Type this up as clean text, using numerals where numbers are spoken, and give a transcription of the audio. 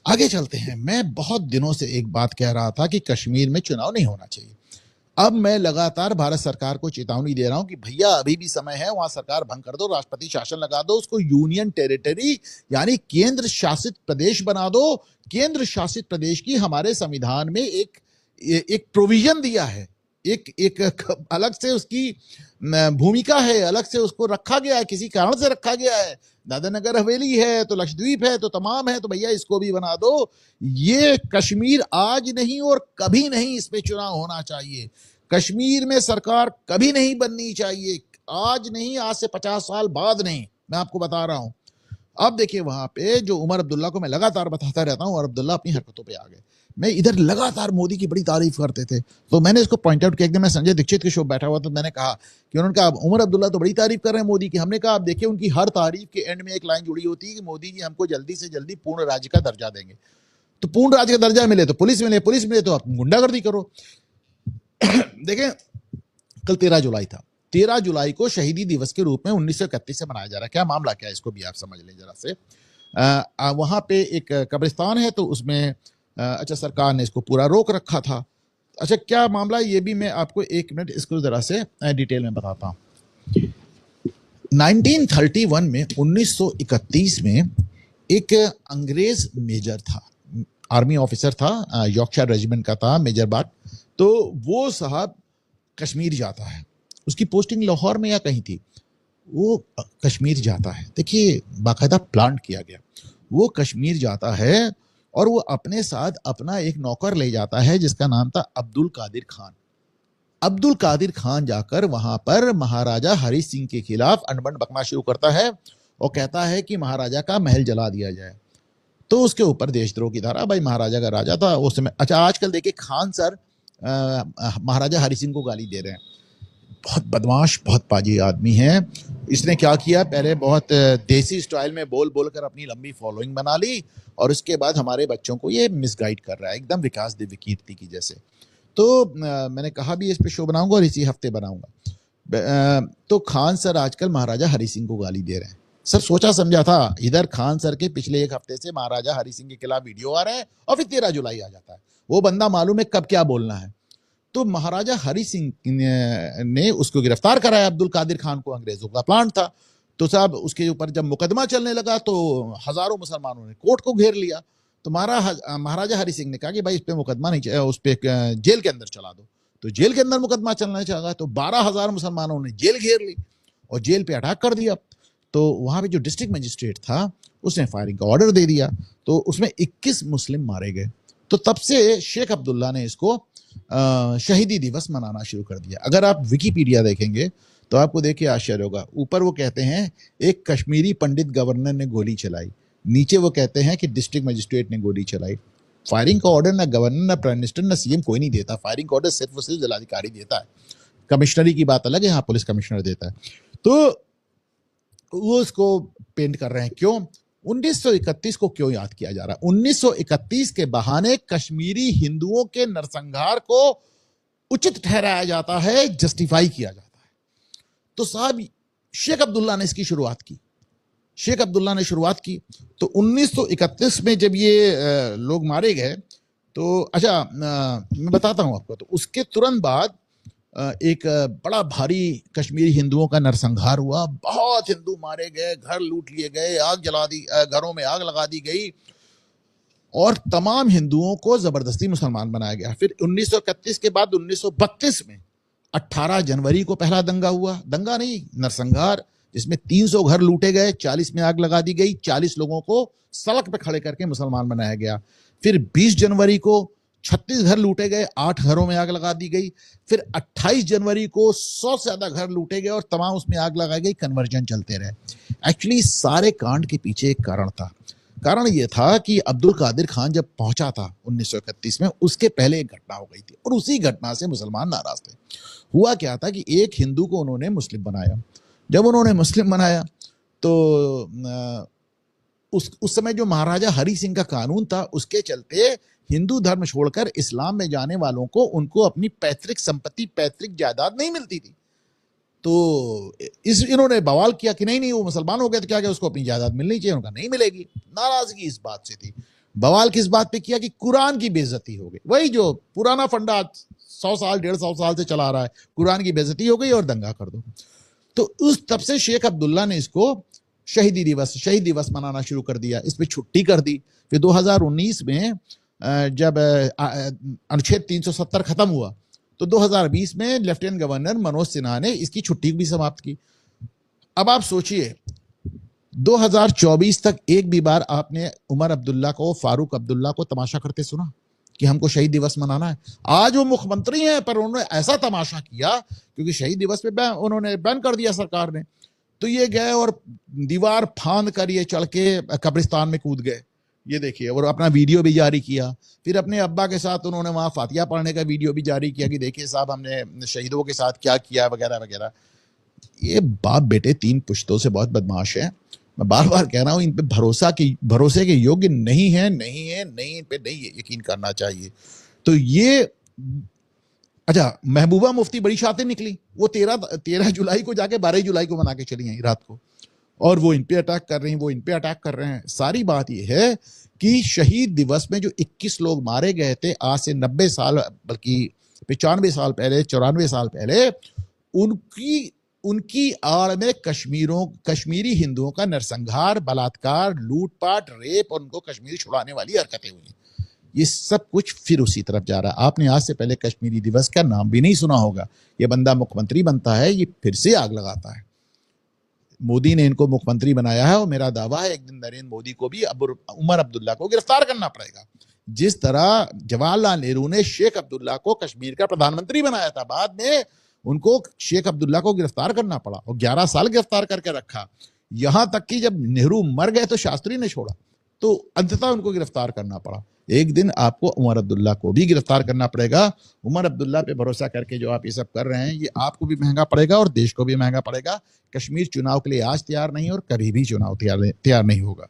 आगे चलते हैं। मैं बहुत दिनों से एक बात कह रहा था कि कश्मीर में चुनाव नहीं होना चाहिए। अब मैं लगातार भारत सरकार को चेतावनी दे रहा हूं कि भैया अभी भी समय है, वहां सरकार भंग कर दो, राष्ट्रपति शासन लगा दो, उसको यूनियन टेरिटरी यानी केंद्र शासित प्रदेश बना दो। केंद्र शासित प्रदेश की हमारे संविधान में एक प्रोविजन दिया है, एक एक अलग से उसकी भूमिका है, अलग से उसको रखा गया है, किसी कारण से रखा गया है। दादरा नगर हवेली है तो लक्षद्वीप है तो तमाम है, तो भैया इसको भी बना दो। ये कश्मीर आज नहीं और कभी नहीं इस पे चुनाव होना चाहिए। कश्मीर में सरकार कभी नहीं बननी चाहिए, आज नहीं, आज से 50 साल बाद नहीं, मैं आपको बता रहा हूं। अब देखिए वहां पे जो उमर अब्दुल्ला को मैं लगातार बताता रहता हूं, और अब्दुल्ला अपनी हरकतों पे आ गए। मैं इधर लगातार मोदी की बड़ी तारीफ करते थे, तो मैंने इसको पॉइंट आउट किया। एकदम मैं संजय दीक्षित के शो बैठा हुआ, तो मैंने कहा कि उन्होंने कहा उमर अब्दुल्ला तो बड़ी तारीफ कर रहे हैं मोदी की। हमने कहा आप देखिए उनकी हर तारीफ के एंड में एक लाइन जुड़ी होती है कि मोदी जी हमको जल्दी से जल्दी पूर्ण राज्य का दर्जा देंगे। तो पूर्ण राज्य का दर्जा मिले तो पुलिस मिले, पुलिस मिले तो आप गुंडागर्दी करो। देखें, कल 13 जुलाई था। 13 जुलाई को शहीदी दिवस के रूप में 1931 से मनाया जा रहा है। क्या मामला क्या है, इसको भी आप समझ लें जरा से। वहां पे एक कब्रिस्तान है, तो उसमें अच्छा सरकार ने इसको पूरा रोक रखा था। अच्छा क्या मामला है, ये भी मैं आपको एक मिनट इसको जरा से डिटेल में बताता हूँ। 1931 में 1931 में एक अंग्रेज मेजर था, आर्मी ऑफिसर था, यॉर्कशायर रेजिमेंट का था, मेजर बाट। तो वो साहब कश्मीर जाता है, उसकी पोस्टिंग लाहौर में या कहीं थी, वो कश्मीर जाता है। देखिए बाकायदा प्लान किया गया। वो कश्मीर जाता है और वो अपने साथ अपना एक नौकर ले जाता है जिसका नाम था अब्दुल कादिर खान। अब्दुल कादिर खान जाकर वहां पर महाराजा हरि सिंह के खिलाफ अनबन बकना शुरू करता है और कहता है कि महाराजा का महल जला दिया जाए। तो उसके ऊपर देशद्रोह की धारा, भाई महाराजा का राजा था उस समय। अच्छा आजकल देखिए खान सर महाराजा हरि सिंह को गाली दे रहे हैं। बहुत बदमाश, बहुत पाजी आदमी है। इसने क्या किया, पहले बहुत देसी स्टाइल में बोल बोल कर अपनी लंबी फॉलोइंग बना ली, और उसके बाद हमारे बच्चों को ये मिसगाइड कर रहा है, एकदम विकास दिव्य कीर्ति की जैसे। तो मैंने कहा भी इस पे शो बनाऊंगा और इसी हफ्ते बनाऊंगा। तो खान सर आजकल महाराजा हरि सिंह को गाली दे रहे हैं। सर सोचा समझा था, इधर खान सर के पिछले एक हफ्ते से महाराजा हरि सिंह के खिलाफ वीडियो आ रहे हैं, और फिर 13 जुलाई आ जाता है। वो बंदा मालूम है कब क्या बोलना है। तो महाराजा हरि सिंह ने उसको गिरफ्तार कराया, अब्दुल कादिर खान को। अंग्रेजों का प्लान था। तो साहब उसके ऊपर जब मुकदमा चलने लगा तो हजारों मुसलमानों ने कोर्ट को घेर लिया। तो महाराजा हरि सिंह ने कहा कि भाई इस पे मुकदमा नहीं, उस पे जेल के अंदर चला दो। तो जेल के अंदर मुकदमा चलना चाहा, तो 12,000 मुसलमानों ने जेल घेर ली और जेल पे अटैक कर दिया। तो वहां पे जो डिस्ट्रिक्ट मजिस्ट्रेट था उसने फायरिंग का ऑर्डर दे दिया, तो उसमें 21 मुस्लिम मारे गए। तो तब से शेख अब्दुल्ला ने इसको शहीदी दिवस मनाना शुरू कर दिया। अगर आप विकिपीडिया देखेंगे तो आपको देख के आश्चर्य होगा। ऊपर वो कहते हैं एक कश्मीरी पंडित गवर्नर ने गोली चलाई, नीचे वो कहते हैं कि डिस्ट्रिक्ट मजिस्ट्रेट ने गोली चलाई। फायरिंग का ऑर्डर ना गवर्नर, ना प्राइम मिनिस्टर, ना सीएम कोई नहीं देता। फायरिंग का ऑर्डर सिर्फ और सिर्फ जिलाधिकारी देता है। कमिश्नरी की बात अलग है, यहाँ पुलिस कमिश्नर देता है। तो वो इसको पेंट कर रहे हैं। क्यों 1931 को क्यों याद किया जा रहा है? 1931 के बहाने कश्मीरी हिंदुओं के नरसंहार को उचित ठहराया जाता है, जस्टिफाई किया जाता है। तो साहब शेख अब्दुल्ला ने इसकी शुरुआत की। शेख अब्दुल्ला ने शुरुआत की। तो 1931 में जब ये लोग मारे गए, तो अच्छा मैं बताता हूं आपको। तो उसके तुरंत बाद एक बड़ा भारी कश्मीरी हिंदुओं का नरसंहार हुआ। बहुत हिंदू मारे गए, घर लूट लिए गए, आग जला दी, घरों में आग लगा दी गई, और तमाम हिंदुओं को जबरदस्ती मुसलमान बनाया गया। फिर 1931 के बाद 1932 में 18 जनवरी को पहला दंगा हुआ। दंगा नहीं, नरसंहार, जिसमें 300 घर लूटे गए, 40 में आग लगा दी गई, 40 लोगों को सड़क पे खड़े करके मुसलमान बनाया गया। फिर 20 जनवरी को 36 घर लूटे गए, 8 घरों में आग लगा दी गई। फिर 28 जनवरी को 100 से ज्यादा घर लूटे गए और तमाम उसमें आग लगाई गई। कन्वर्जन चलते रहे। एक्चुअली सारे कांड के पीछे एक कारण था। कारण यह था कि अब्दुल कादिर खान जब पहुंचा था 1931 में, उसके पहले एक घटना हो गई थी, और उसी घटना से मुसलमान नाराज थे। हुआ क्या था कि एक हिंदू को उन्होंने मुस्लिम बनाया। जब उन्होंने मुस्लिम बनाया तो उस समय जो महाराजा हरि सिंह का कानून था, उसके चलते हिंदू धर्म छोड़कर इस्लाम में जाने वालों को उनको अपनी पैतृक संपत्ति, पैतृक जायदाद नहीं मिलती थी। तो इन्होंने बवाल किया कि नहीं नहीं, वो मुसलमान हो गया तो क्या उसको अपनी जायदाद मिलनी चाहिए। उनका नहीं मिलेगी। नाराजगी इस बात से थी। बवाल किस बात पे किया कि कुरान की बेइज्जती हो गई। वही जो पुराना फंडा 100 साल 150 साल से चला रहा है, कुरान की बेइज्जती हो गई और दंगा कर दो। तो उस तब से शेख अब्दुल्ला ने इसको शहीद दिवस मनाना शुरू कर दिया, इस पे छुट्टी कर दी। फिर 2019 में जब अनुच्छेद 370 खत्म हुआ तो 2020 में लेफ्टिनेंट गवर्नर मनोज सिन्हा ने इसकी छुट्टी भी समाप्त की। अब आप सोचिए 2024 तक एक भी बार आपने उमर अब्दुल्ला को, फारूक अब्दुल्ला को तमाशा करते सुना कि हमको शहीद दिवस मनाना है? आज वो मुख्यमंत्री हैं पर उन्होंने ऐसा तमाशा किया क्योंकि शहीद दिवस पे उन्होंने बैन कर दिया सरकार ने, तो ये गए और दीवार फांद कर ये चढ़ के कब्रिस्तान में कूद गए। ये देखिए, और अपना वीडियो भी जारी किया। फिर अपने अब्बा के साथ उन्होंने वहां फातिहा पढ़ने का वीडियो भी जारी किया कि देखिए साहब हमने शहीदों के साथ क्या किया वगैरह वगैरह। ये बाप बेटे 3 पुश्तों से बहुत बदमाश है। मैं बार बार कह रहा हूं, इन पे भरोसे के योग्य नहीं है, इन पे नहीं यकीन करना चाहिए। तो ये अच्छा, महबूबा मुफ्ती बड़ी शातिर निकली, वो 13 जुलाई को जाके 12 जुलाई को मना के चली आई रात को, और वो इन पे अटैक कर रही हैं, वो इन पे अटैक कर रहे हैं। सारी बात ये है कि शहीद दिवस में जो 21 लोग मारे गए थे आज से 90 साल बल्कि 95 साल पहले, 94 साल पहले, उनकी आड़ में कश्मीरी हिंदुओं का नरसंहार, बलात्कार, लूटपाट, रेप और उनको कश्मीर छुड़ाने वाली हरकतें हुई। ये सब कुछ फिर उसी तरफ जा रहा है। आपने आज से पहले कश्मीरी दिवस का नाम भी नहीं सुना होगा। ये बंदा मुख्यमंत्री बनता है, ये फिर से आग लगाता है। मोदी ने इनको मुख्यमंत्री बनाया है और मेरा दावा है एक दिन नरेंद्र मोदी को भी उमर अब्दुल्ला को गिरफ्तार करना पड़ेगा। जिस तरह जवाहरलाल नेहरू ने शेख अब्दुल्ला को कश्मीर का प्रधानमंत्री बनाया था, बाद में उनको शेख अब्दुल्ला को गिरफ्तार करना पड़ा और 11 साल गिरफ्तार करके रखा। यहां तक कि जब नेहरू मर गए तो शास्त्री ने छोड़ा, तो अंततः उनको गिरफ्तार करना पड़ा। एक दिन आपको उमर अब्दुल्ला को भी गिरफ्तार करना पड़ेगा। उमर अब्दुल्ला पे भरोसा करके जो आप ये सब कर रहे हैं, ये आपको भी महंगा पड़ेगा और देश को भी महंगा पड़ेगा। कश्मीर चुनाव के लिए आज तैयार नहीं और कभी भी चुनाव तैयार नहीं होगा।